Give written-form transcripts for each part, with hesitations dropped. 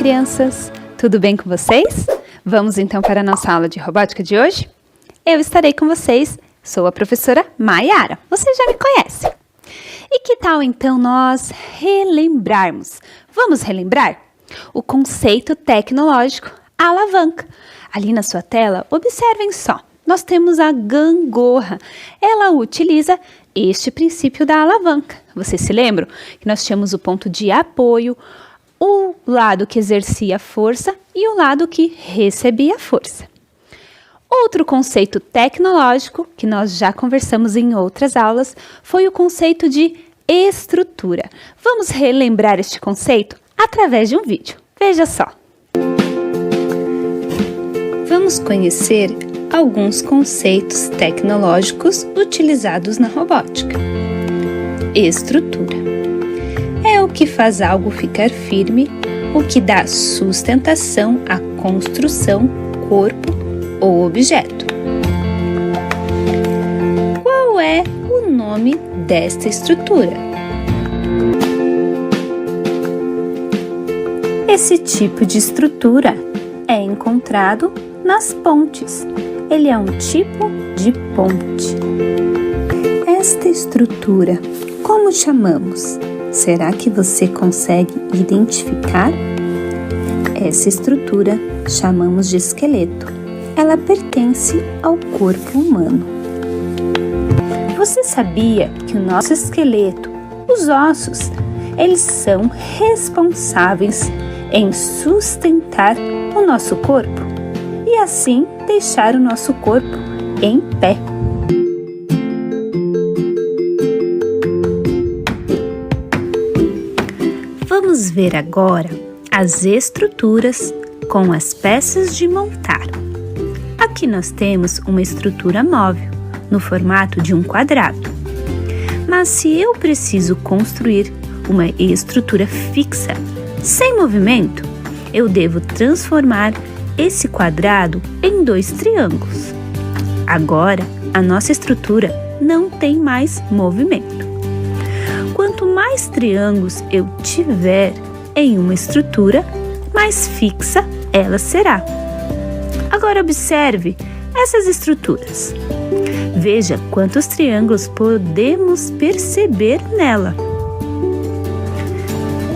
crianças! Tudo bem com vocês? Vamos então para a nossa aula de robótica de hoje? Eu estarei com vocês, sou a professora Maiara, vocês já me conhecem. E que tal então nós relembrarmos? Vamos relembrar o conceito tecnológico alavanca. Ali na sua tela, observem só, nós temos a gangorra. Ela utiliza este princípio da alavanca. Vocês se lembram que nós tínhamos o ponto de apoio, o lado que exercia força e o lado que recebia força. Outro conceito tecnológico, que nós já conversamos em outras aulas, foi o conceito de estrutura. Vamos relembrar este conceito através de um vídeo. Veja só. Vamos conhecer alguns conceitos tecnológicos utilizados na robótica. Estrutura é o que faz algo ficar firme, o que dá sustentação à construção, corpo ou objeto. Qual é o nome desta estrutura? Esse tipo de estrutura é encontrado nas pontes. Ele é um tipo de ponte. Esta estrutura, como chamamos? Será que você consegue identificar? Essa estrutura chamamos de esqueleto. Ela pertence ao corpo humano. Você sabia que o nosso esqueleto, os ossos, eles são responsáveis em sustentar o nosso corpo e assim deixar o nosso corpo em pé? Vamos ver agora as estruturas com as peças de montar. Aqui nós temos uma estrutura móvel, no formato de um quadrado. Mas se eu preciso construir uma estrutura fixa, sem movimento, eu devo transformar esse quadrado em 2 triângulos. Agora, a nossa estrutura não tem mais movimento. Quanto mais triângulos eu tiver em uma estrutura, mais fixa ela será. Agora observe essas estruturas. Veja quantos triângulos podemos perceber nela.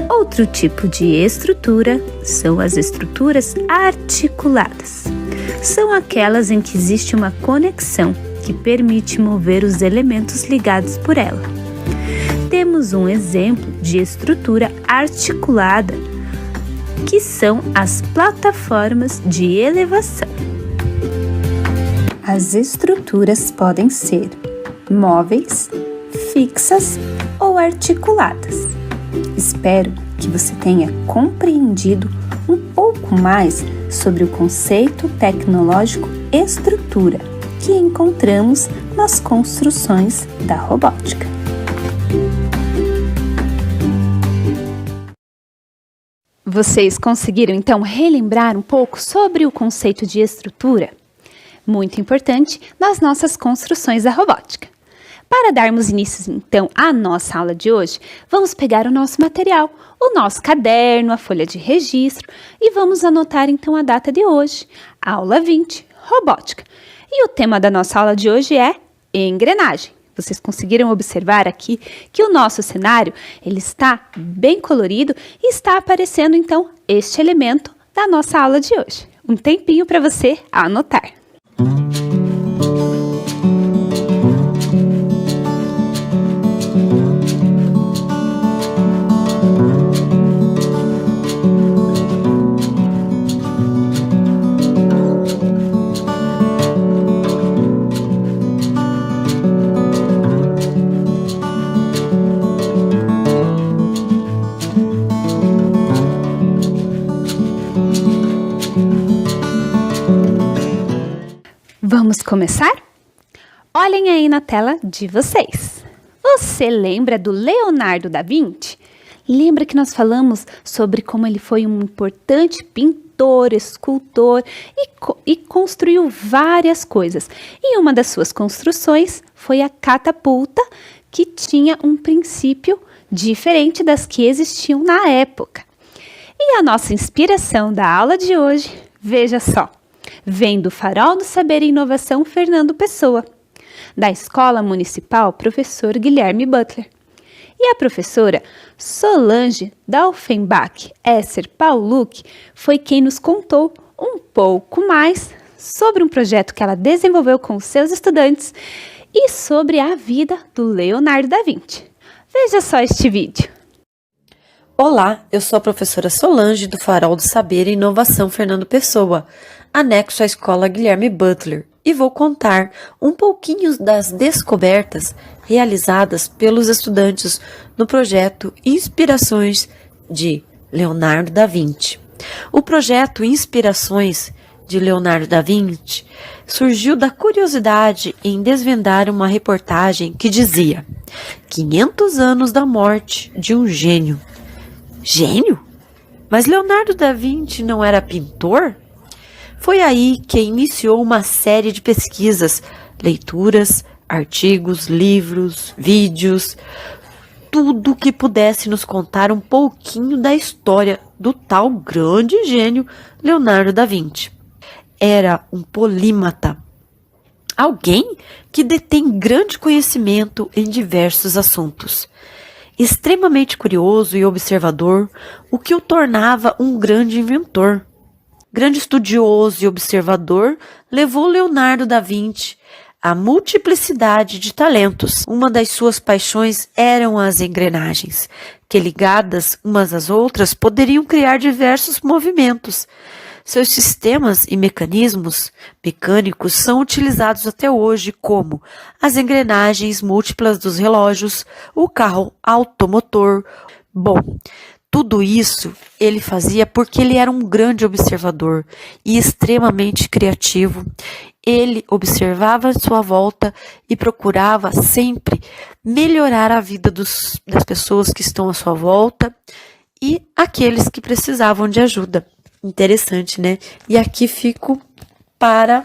Outro tipo de estrutura são as estruturas articuladas. São aquelas em que existe uma conexão que permite mover os elementos ligados por ela. Temos um exemplo de estrutura articulada, que são as plataformas de elevação. As estruturas podem ser móveis, fixas ou articuladas. Espero que você tenha compreendido um pouco mais sobre o conceito tecnológico estrutura que encontramos nas construções da robótica. Vocês conseguiram então relembrar um pouco sobre o conceito de estrutura? Muito importante nas nossas construções da robótica. Para darmos início então à nossa aula de hoje, vamos pegar o nosso material, o nosso caderno, a folha de registro e vamos anotar então a data de hoje, aula 20, robótica. E o tema da nossa aula de hoje é engrenagem. Vocês conseguiram observar aqui que o nosso cenário ele está bem colorido e está aparecendo então este elemento da nossa aula de hoje. Um tempinho para você anotar. Vamos começar? Olhem aí na tela de vocês. Você lembra do Leonardo da Vinci? Lembra que nós falamos sobre como ele foi um importante pintor, escultor e construiu várias coisas. E uma das suas construções foi a catapulta, que tinha um princípio diferente das que existiam na época. E a nossa inspiração da aula de hoje, veja só, vem do Farol do Saber e Inovação Fernando Pessoa, da Escola Municipal Professor Guilherme Butler. E a professora Solange Dalfenbach Esser Pauluc foi quem nos contou um pouco mais sobre um projeto que ela desenvolveu com os seus estudantes e sobre a vida do Leonardo da Vinci. Veja só este vídeo. Olá, eu sou a professora Solange do Farol do Saber e Inovação Fernando Pessoa, anexo à Escola Guilherme Butler, e vou contar um pouquinho das descobertas realizadas pelos estudantes no projeto Inspirações de Leonardo da Vinci. O projeto Inspirações de Leonardo da Vinci surgiu da curiosidade em desvendar uma reportagem que dizia 500 anos da morte de um gênio. Gênio? Mas Leonardo da Vinci não era pintor? Foi aí que iniciou uma série de pesquisas, leituras, artigos, livros, vídeos, tudo que pudesse nos contar um pouquinho da história do tal grande gênio Leonardo da Vinci. Era um polímata, alguém que detém grande conhecimento em diversos assuntos. Extremamente curioso e observador, o que o tornava um grande inventor. Grande estudioso e observador, levou Leonardo da Vinci à multiplicidade de talentos. Uma das suas paixões eram as engrenagens, que ligadas umas às outras poderiam criar diversos movimentos. Seus sistemas e mecanismos mecânicos são utilizados até hoje como as engrenagens múltiplas dos relógios, o carro automotor. Bom, tudo isso ele fazia porque ele era um grande observador e extremamente criativo. Ele observava a sua volta e procurava sempre melhorar a vida das pessoas que estão à sua volta e aqueles que precisavam de ajuda. Interessante, né? E aqui fico para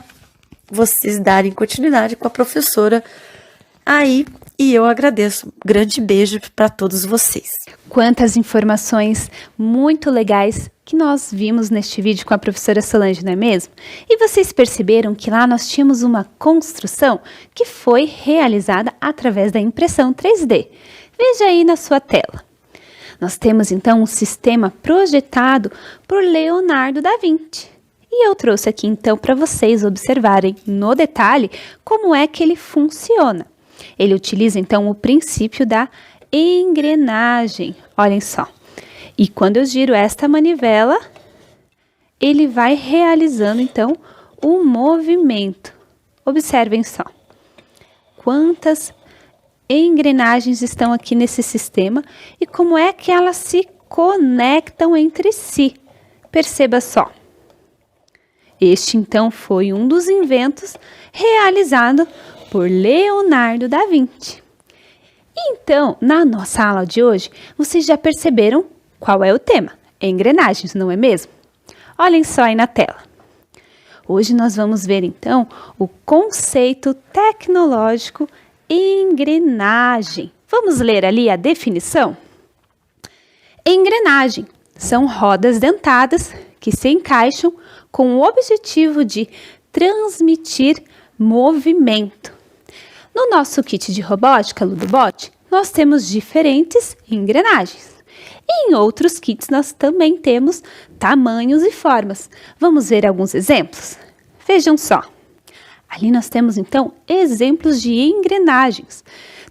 vocês darem continuidade com a professora aí, e eu agradeço. Um grande beijo para todos vocês. Quantas informações muito legais que nós vimos neste vídeo com a professora Solange, não é mesmo? E vocês perceberam que lá nós tínhamos uma construção que foi realizada através da impressão 3D. Veja aí na sua tela. Nós temos então um sistema projetado por Leonardo da Vinci. E eu trouxe aqui então para vocês observarem no detalhe como é que ele funciona. Ele utiliza então o princípio da engrenagem. Olhem só. E quando eu giro esta manivela, ele vai realizando então o movimento. Observem só. Quantas engrenagens estão aqui nesse sistema e como é que elas se conectam entre si. Perceba só. Este então foi um dos inventos realizado por Leonardo da Vinci. Então, na nossa aula de hoje, vocês já perceberam qual é o tema? Engrenagens, não é mesmo? Olhem só aí na tela. Hoje nós vamos ver então o conceito tecnológico engrenagem. Vamos ler ali a definição? Engrenagem são rodas dentadas que se encaixam com o objetivo de transmitir movimento. No nosso kit de robótica Ludobot, nós temos diferentes engrenagens. E em outros kits nós também temos tamanhos e formas. Vamos ver alguns exemplos? Vejam só. Ali nós temos, então, exemplos de engrenagens.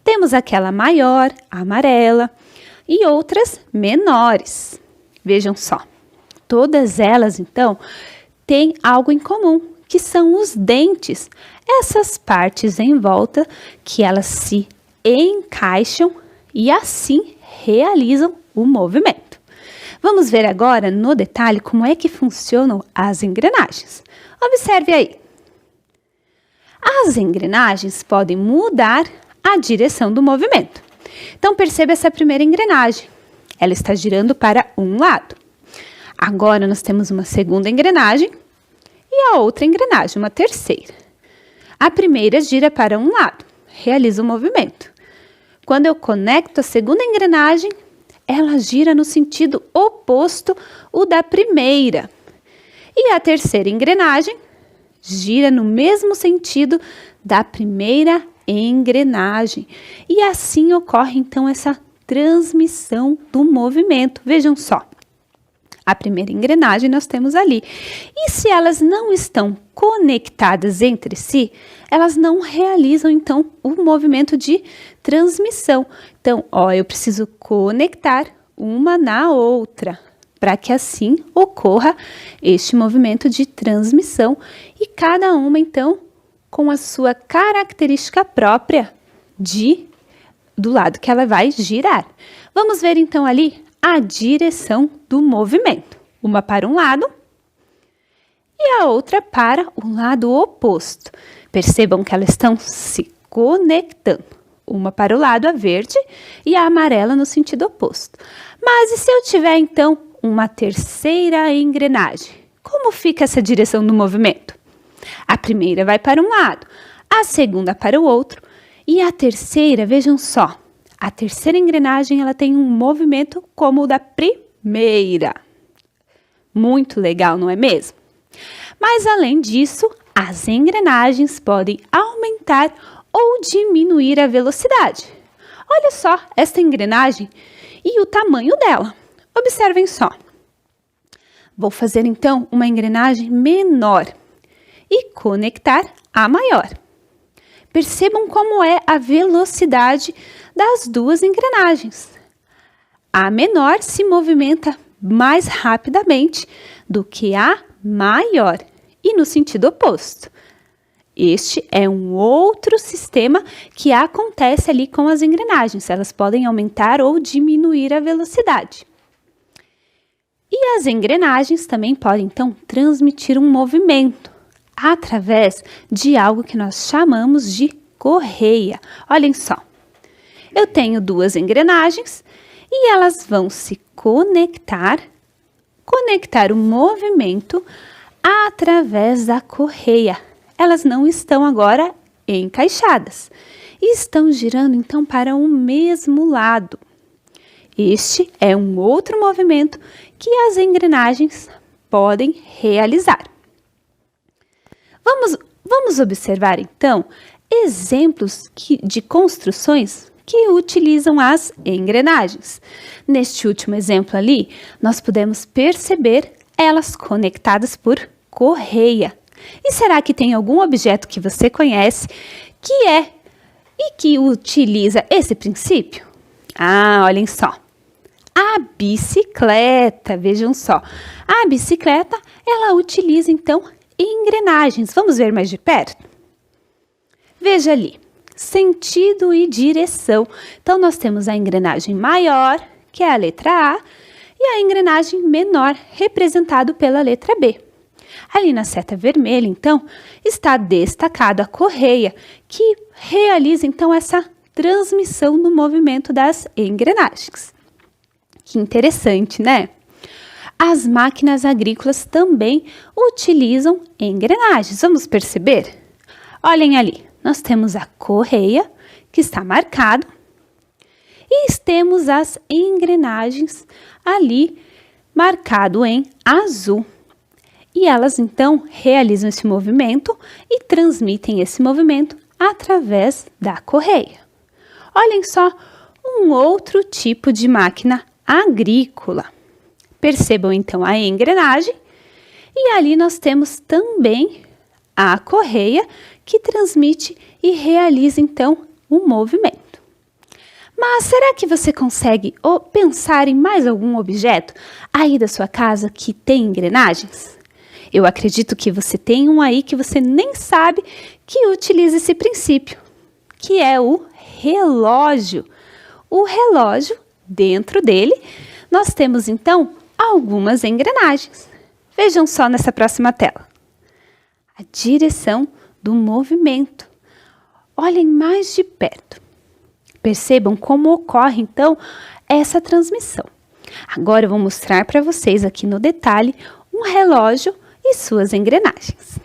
Temos aquela maior, amarela, e outras menores. Vejam só. Todas elas, então, têm algo em comum, que são os dentes. Essas partes em volta que elas se encaixam e assim realizam o movimento. Vamos ver agora no detalhe como é que funcionam as engrenagens. Observe aí. As engrenagens podem mudar a direção do movimento. Então, perceba essa primeira engrenagem. Ela está girando para um lado. Agora, nós temos uma segunda engrenagem e a outra engrenagem, uma terceira. A primeira gira para um lado, realiza o movimento. Quando eu conecto a segunda engrenagem, ela gira no sentido oposto o da primeira. E a terceira engrenagem gira no mesmo sentido da primeira engrenagem. E assim ocorre então essa transmissão do movimento. Vejam só. A primeira engrenagem nós temos ali. E se elas não estão conectadas entre si, elas não realizam, então, o movimento de transmissão. Então, eu preciso conectar uma na outra, para que assim ocorra este movimento de transmissão. E cada uma, então, com a sua característica própria do lado que ela vai girar. Vamos ver, então, ali a direção do movimento. Uma para um lado e a outra para o lado oposto. Percebam que elas estão se conectando. Uma para o lado, a verde, e a amarela no sentido oposto. Mas e se eu tiver, então, uma terceira engrenagem? Como fica essa direção do movimento? A primeira vai para um lado, a segunda para o outro, e a terceira, vejam só, a terceira engrenagem ela tem um movimento como o da primeira. Muito legal, não é mesmo? Mas além disso, as engrenagens podem aumentar ou diminuir a velocidade. Olha só esta engrenagem e o tamanho dela. Observem só. Vou fazer então uma engrenagem menor e conectar a maior. Percebam como é a velocidade das duas engrenagens. A menor se movimenta mais rapidamente do que a maior e no sentido oposto. Este é um outro sistema que acontece ali com as engrenagens. Elas podem aumentar ou diminuir a velocidade. E as engrenagens também podem, então, transmitir um movimento através de algo que nós chamamos de correia. Olhem só. Eu tenho duas engrenagens e elas vão se conectar o movimento através da correia. Elas não estão agora encaixadas e estão girando então para o mesmo lado. Este é um outro movimento que as engrenagens podem realizar. Vamos observar então exemplos de construções que utilizam as engrenagens. Neste último exemplo ali, nós podemos perceber elas conectadas por correia. E será que tem algum objeto que você conhece que utiliza esse princípio? Olhem só. A bicicleta, vejam só. A bicicleta, ela utiliza então engrenagens. Vamos ver mais de perto? Veja ali. Sentido e direção. Então, nós temos a engrenagem maior, que é a letra A, e a engrenagem menor, representado pela letra B. Ali na seta vermelha, então, está destacada a correia, que realiza, então, essa transmissão no movimento das engrenagens. Que interessante, né? As máquinas agrícolas também utilizam engrenagens. Vamos perceber? Olhem ali. Nós temos a correia, que está marcado, e temos as engrenagens ali, marcado em azul. E elas, então, realizam esse movimento e transmitem esse movimento através da correia. Olhem só um outro tipo de máquina agrícola. Percebam, então, a engrenagem. E ali nós temos também a correia, que transmite e realiza, então, o movimento. Mas será que você consegue pensar em mais algum objeto aí da sua casa que tem engrenagens? Eu acredito que você tem um aí que você nem sabe que utiliza esse princípio, que é o relógio. O relógio, dentro dele, nós temos, então, algumas engrenagens. Vejam só nessa próxima tela. A direção do movimento. Olhem mais de perto. Percebam como ocorre, então, essa transmissão. Agora eu vou mostrar para vocês aqui no detalhe um relógio e suas engrenagens.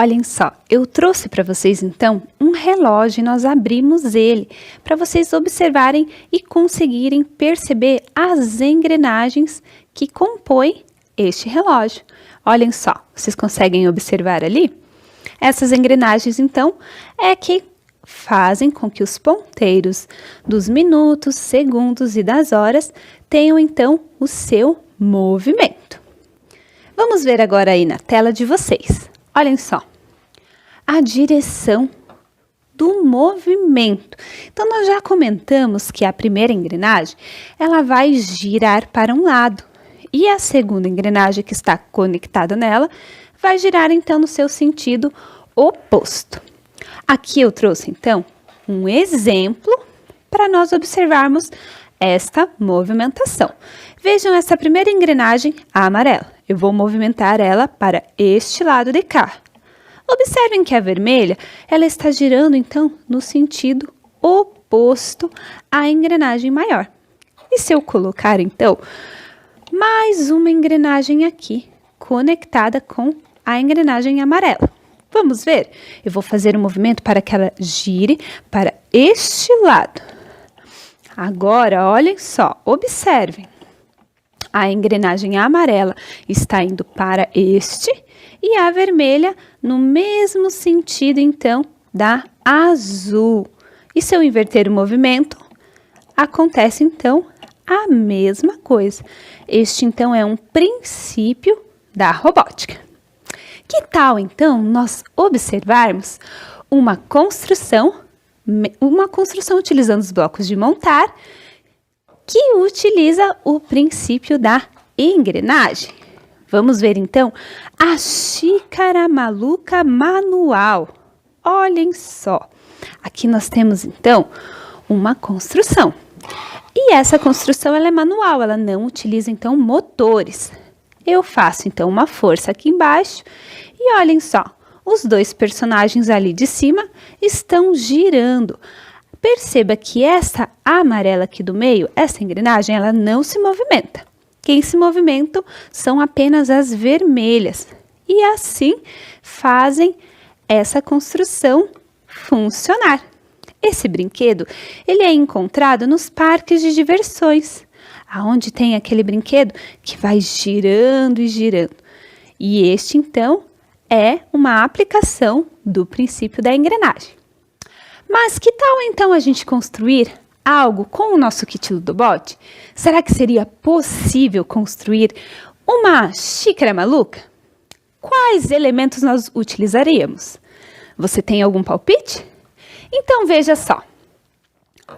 Olhem só, eu trouxe para vocês então um relógio e nós abrimos ele para vocês observarem e conseguirem perceber as engrenagens que compõem este relógio. Olhem só, vocês conseguem observar ali? Essas engrenagens então é que fazem com que os ponteiros dos minutos, segundos e das horas tenham então o seu movimento. Vamos ver agora aí na tela de vocês. Olhem só, a direção do movimento. Então, nós já comentamos que a primeira engrenagem, ela vai girar para um lado. E a segunda engrenagem que está conectada nela, vai girar então no seu sentido oposto. Aqui eu trouxe então um exemplo para nós observarmos esta movimentação. Vejam essa primeira engrenagem, a amarela. Eu vou movimentar ela para este lado de cá. Observem que a vermelha, ela está girando então no sentido oposto à engrenagem maior. E se eu colocar então mais uma engrenagem aqui, conectada com a engrenagem amarela? Vamos ver? Eu vou fazer um movimento para que ela gire para este lado. Agora, olhem só, observem. A engrenagem amarela está indo para este e a vermelha no mesmo sentido, então, da azul. E se eu inverter o movimento, acontece, então, a mesma coisa. Este, então, é um princípio da robótica. Que tal, então, nós observarmos uma construção utilizando os blocos de montar, que utiliza o princípio da engrenagem? Vamos ver, então, a xícara maluca manual. Olhem só. Aqui nós temos, então, uma construção. E essa construção, ela é manual, ela não utiliza, então, motores. Eu faço, então, uma força aqui embaixo e olhem só, os dois personagens ali de cima estão girando. Perceba que essa amarela aqui do meio, essa engrenagem, ela não se movimenta. Quem se movimenta são apenas as vermelhas. E assim fazem essa construção funcionar. Esse brinquedo, ele é encontrado nos parques de diversões, aonde tem aquele brinquedo que vai girando e girando. E este, então, é uma aplicação do princípio da engrenagem. Mas que tal, então, a gente construir algo com o nosso kit Ludobot? Será que seria possível construir uma xícara maluca? Quais elementos nós utilizaríamos? Você tem algum palpite? Então, veja só.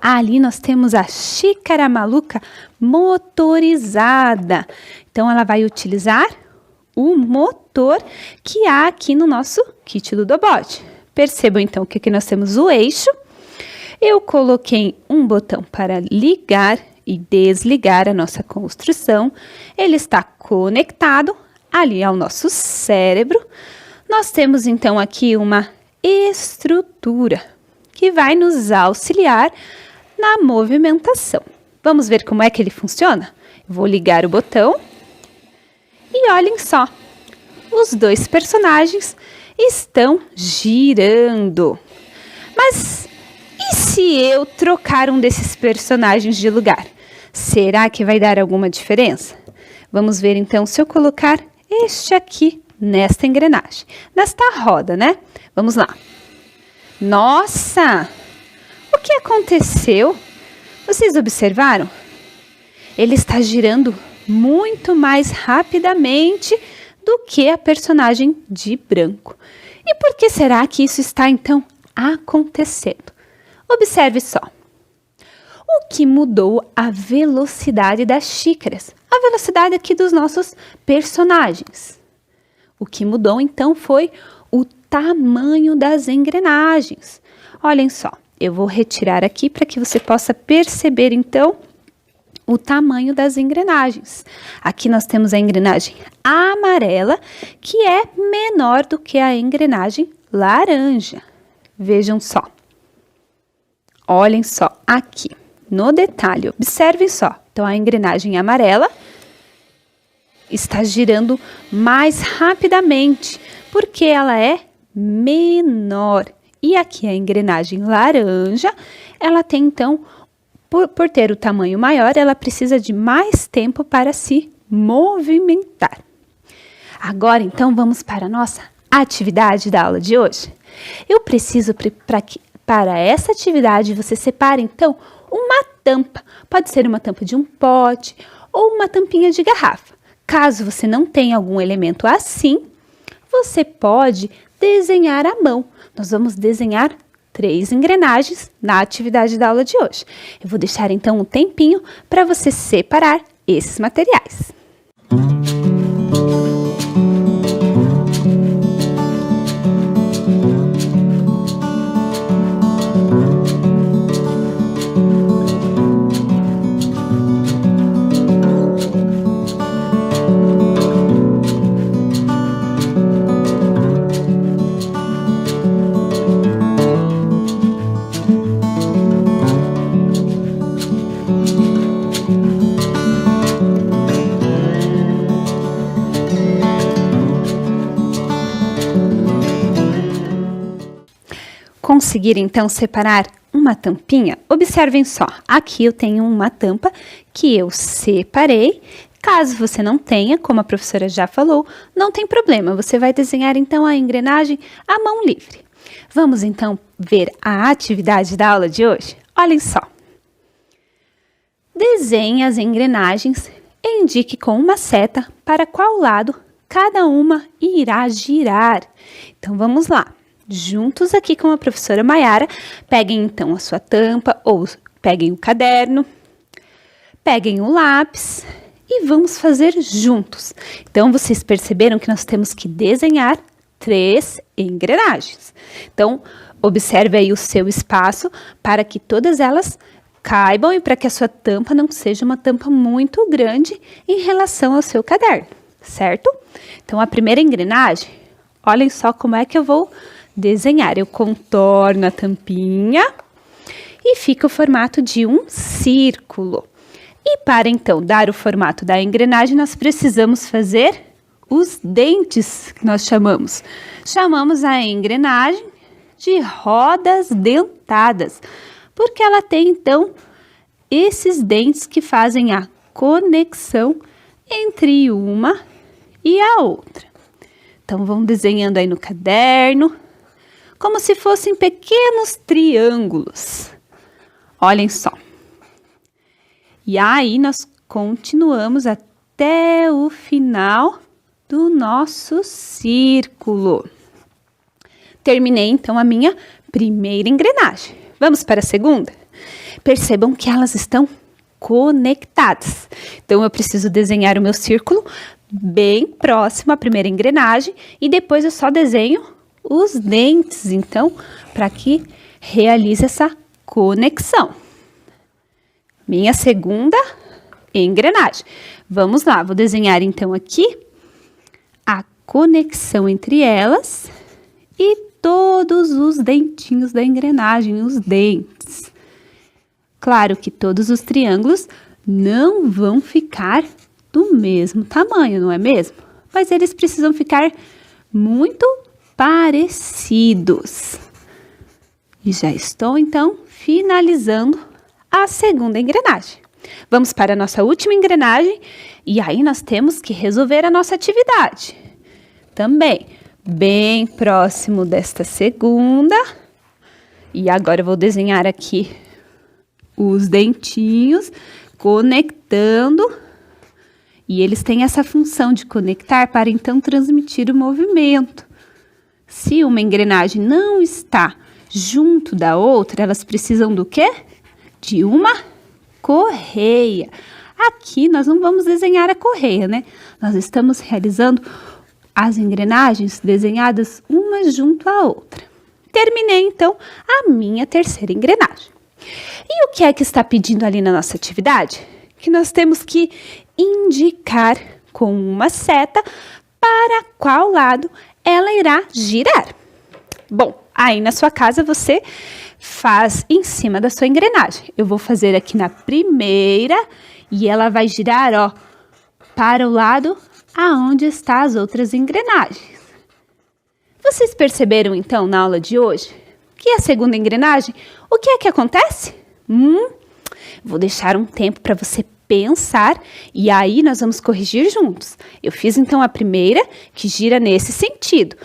Ali nós temos a xícara maluca motorizada. Então, ela vai utilizar o motor que há aqui no nosso kit Ludobot. Percebam, então, que aqui nós temos o eixo. Eu coloquei um botão para ligar e desligar a nossa construção. Ele está conectado ali ao nosso cérebro. Nós temos, então, aqui uma estrutura que vai nos auxiliar na movimentação. Vamos ver como é que ele funciona? Eu vou ligar o botão e olhem só, os dois personagens estão girando. Mas e se eu trocar um desses personagens de lugar? Será que vai dar alguma diferença? Vamos ver então se eu colocar este aqui nesta engrenagem, nesta roda, né? Vamos lá. Nossa! O que aconteceu? Vocês observaram? Ele está girando muito mais rapidamente do que a personagem de branco. E por que será que isso está, então, acontecendo? Observe só. O que mudou a velocidade das xícaras? A velocidade aqui dos nossos personagens. O que mudou, então, foi o tamanho das engrenagens. Olhem só, eu vou retirar aqui para que você possa perceber, então, o tamanho das engrenagens. Aqui nós temos a engrenagem amarela, que é menor do que a engrenagem laranja. Vejam só. Olhem só aqui, no detalhe, observem só. Então, a engrenagem amarela está girando mais rapidamente, porque ela é menor. E aqui a engrenagem laranja, ela tem então, por ter o tamanho maior, ela precisa de mais tempo para se movimentar. Agora então vamos para a nossa atividade da aula de hoje. Eu preciso para essa atividade você separe então uma tampa. Pode ser uma tampa de um pote ou uma tampinha de garrafa. Caso você não tenha algum elemento assim, você pode desenhar à mão. Nós vamos desenhar 3 engrenagens na atividade da aula de hoje. Eu vou deixar então um tempinho para você separar esses materiais. Conseguir então separar uma tampinha? Observem só, aqui eu tenho uma tampa que eu separei. Caso você não tenha, como a professora já falou, não tem problema, você vai desenhar então a engrenagem à mão livre. Vamos então ver a atividade da aula de hoje? Olhem só. Desenhe as engrenagens e indique com uma seta para qual lado cada uma irá girar. Então vamos lá. Juntos aqui com a professora Maiara, peguem então a sua tampa ou peguem o caderno, peguem o lápis e vamos fazer juntos. Então, vocês perceberam que nós temos que desenhar 3 engrenagens. Então, observe aí o seu espaço para que todas elas caibam e para que a sua tampa não seja uma tampa muito grande em relação ao seu caderno, certo? Então, a primeira engrenagem, olhem só como é que eu vou desenhar. Eu contorno a tampinha e fica o formato de um círculo. E para então dar o formato da engrenagem, nós precisamos fazer os dentes, que nós chamamos. Chamamos a engrenagem de rodas dentadas, porque ela tem então esses dentes que fazem a conexão entre uma e a outra. Então vamos desenhando aí no caderno, como se fossem pequenos triângulos. Olhem só. E aí nós continuamos até o final do nosso círculo. Terminei então a minha primeira engrenagem. Vamos para a segunda? Percebam que elas estão conectadas. Então eu preciso desenhar o meu círculo bem próximo à primeira engrenagem e depois eu só desenho os dentes, então, para que realize essa conexão. Minha segunda engrenagem. Vamos lá, vou desenhar então aqui a conexão entre elas e todos os dentinhos da engrenagem, os dentes. Claro que todos os triângulos não vão ficar do mesmo tamanho, não é mesmo? Mas eles precisam ficar muito parecidos. E já estou, então, finalizando a segunda engrenagem. Vamos para a nossa última engrenagem e aí nós temos que resolver a nossa atividade. Também, bem próximo desta segunda. E agora eu vou desenhar aqui os dentinhos, conectando. E eles têm essa função de conectar para então transmitir o movimento. Se uma engrenagem não está junto da outra, elas precisam do quê? De uma correia. Aqui nós não vamos desenhar a correia, né? Nós estamos realizando as engrenagens desenhadas uma junto à outra. Terminei, então, a minha terceira engrenagem. E o que é que está pedindo ali na nossa atividade? Que nós temos que indicar com uma seta para qual lado ela irá girar. Bom, aí na sua casa você faz em cima da sua engrenagem. Eu vou fazer aqui na primeira e ela vai girar, ó, para o lado aonde estão as outras engrenagens. Vocês perceberam então na aula de hoje que a segunda engrenagem, o que é que acontece? Vou deixar um tempo para você pensar e aí nós vamos corrigir juntos. Eu fiz então a primeira, que gira nesse sentido.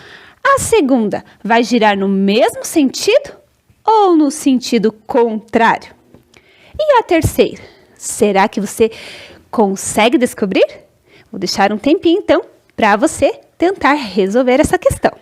A segunda vai girar no mesmo sentido ou no sentido contrário? E a terceira? Será que você consegue descobrir? Vou deixar um tempinho então para você tentar resolver essa questão.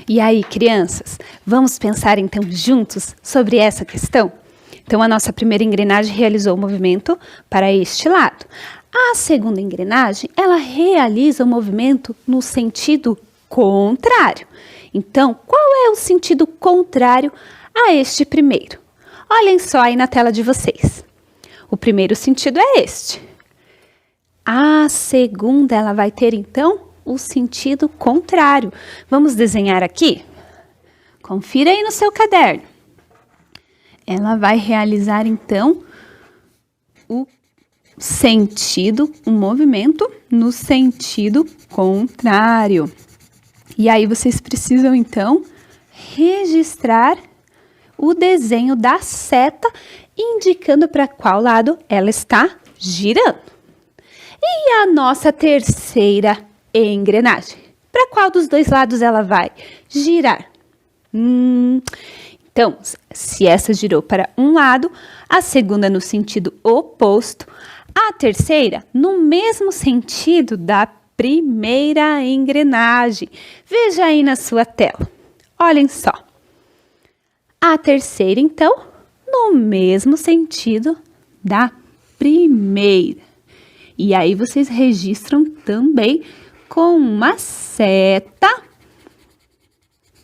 E aí, crianças, vamos pensar então juntos sobre essa questão? Então, a nossa primeira engrenagem realizou o movimento para este lado. A segunda engrenagem, ela realiza o movimento no sentido contrário. Então, qual é o sentido contrário a este primeiro? Olhem só aí na tela de vocês. O primeiro sentido é este. A segunda, ela vai ter então o sentido contrário. Vamos desenhar aqui? Confira aí no seu caderno. Ela vai realizar então o movimento no sentido contrário. E aí vocês precisam então registrar o desenho da seta indicando para qual lado ela está girando. E a nossa terceira engrenagem, para qual dos dois lados ela vai girar? Então, se essa girou para um lado, a segunda no sentido oposto, a terceira no mesmo sentido da primeira engrenagem. Veja aí na sua tela. Olhem só. A terceira, então, no mesmo sentido da primeira. E aí vocês registram também com uma seta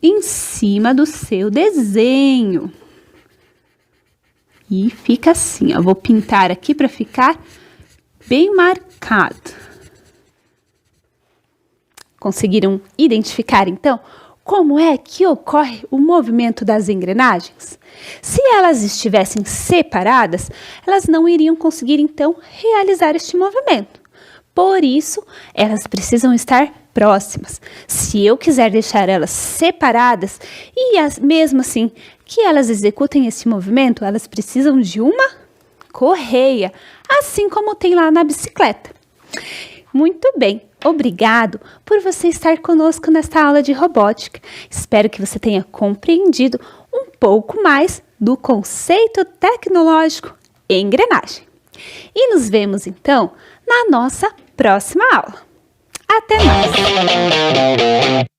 em cima do seu desenho. E fica assim, ó. Vou pintar aqui para ficar bem marcado. Conseguiram identificar, então, como é que ocorre o movimento das engrenagens? Se elas estivessem separadas, elas não iriam conseguir, então, realizar este movimento. Por isso, elas precisam estar próximas. Se eu quiser deixar elas separadas e mesmo assim que elas executem esse movimento, elas precisam de uma correia, assim como tem lá na bicicleta. Muito bem, obrigado por você estar conosco nesta aula de robótica. Espero que você tenha compreendido um pouco mais do conceito tecnológico engrenagem. E nos vemos então na nossa próxima aula. Até mais!